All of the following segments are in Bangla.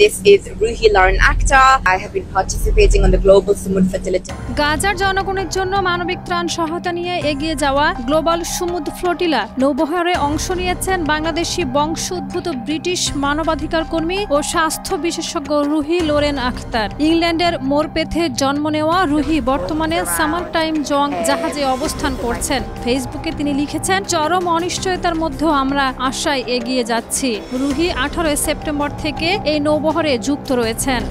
This is Ruhi Lauren Akhtar. I have been participating on the Global Sumud Fertility. গাজার জনগণের জন্য মানবিক ত্রাণ সহায়তা নিয়ে এগিয়ে যাওয়া গ্লোবাল সুমুদ ফ্লোটিলা নৌবহরে অংশ নিয়েছেন বাংলাদেশি বংশোদ্ভূত ব্রিটিশ মানবাধিকার কর্মী ও স্বাস্থ্য বিশেষজ্ঞ রুহি লোরেন আখতার। ইংল্যান্ডের মোরপেথে জন্ম নেওয়া রুহি বর্তমানে সামার টাইম জং জাহাজে অবস্থান করছেন। ফেসবুকে তিনি লিখেছেন, চরম অনিশ্চয়তার মধ্যেও আমরা আশায় এগিয়ে যাচ্ছি। রুহি 18 সেপ্টেম্বর থেকে এই নৌবহরে যুক্ত রয়েছেন।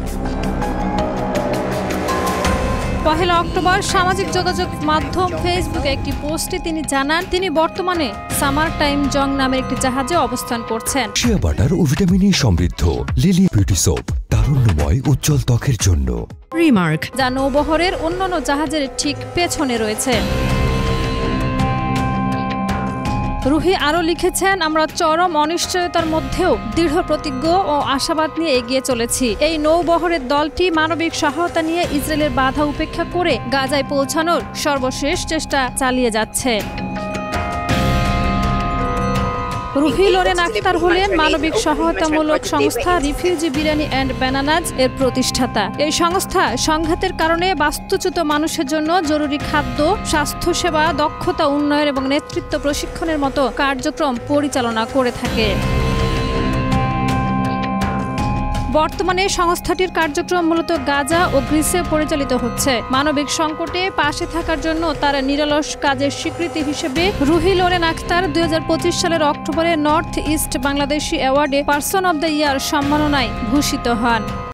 1 অক্টোবর সামাজিক যোগাযোগ মাধ্যম ফেসবুকে একটি পোস্টে তিনি জানান, তিনি বর্তমানে সামার টাইম জং নামের একটি জাহাজে অবস্থান করছেন। শিয়া বাটার ও ভিটামিন ই সমৃদ্ধ লিলি বিউটি সোপ, তারুণ্যময় উজ্জ্বল ত্বকের জন্য। রিমার্ক, যা নৌবহরের অন্যান্য জাহাজের ঠিক পেছনে রয়েছে। রুহি আরও লিখেছেন, আমরা চরম অনিশ্চয়তার মধ্যেও দৃঢ় প্রতিজ্ঞ ও আশাবাদ নিয়ে এগিয়ে চলেছি। এই নৌবহরের দলটি মানবিক সহায়তা নিয়ে ইসরায়েলের বাধা উপেক্ষা করে গাজায় পৌঁছানোর সর্বশেষ চেষ্টা চালিয়ে যাচ্ছে। রুহি লোরেন আখতার হলেন মানবিক সহায়তামূলক সংস্থা রিফিউজি বিরিয়ানি অ্যান্ড ব্যানানাজ এর প্রতিষ্ঠাতা। এই সংস্থা সংঘাতের কারণে বাস্তুচ্যুত মানুষের জন্য জরুরি খাদ্য, স্বাস্থ্যসেবা, দক্ষতা উন্নয়ন এবং নেতৃত্ব প্রশিক্ষণের মতো কার্যক্রম পরিচালনা করে থাকে। বর্তমানে সংস্থাটির কার্যক্রম মূলত গাজা ও গ্রিসে পরিচালিত হচ্ছে। মানবিক সংকটে পাশে থাকার জন্য তার নিরলস কাজের স্বীকৃতি হিসেবে রুহি লোরেন আখতার 2025 সালের অক্টোবরে নর্থ ইস্ট বাংলাদেশি অ্যাওয়ার্ডে পার্সন অব দ্য ইয়ার সম্মাননায় ভূষিত হন।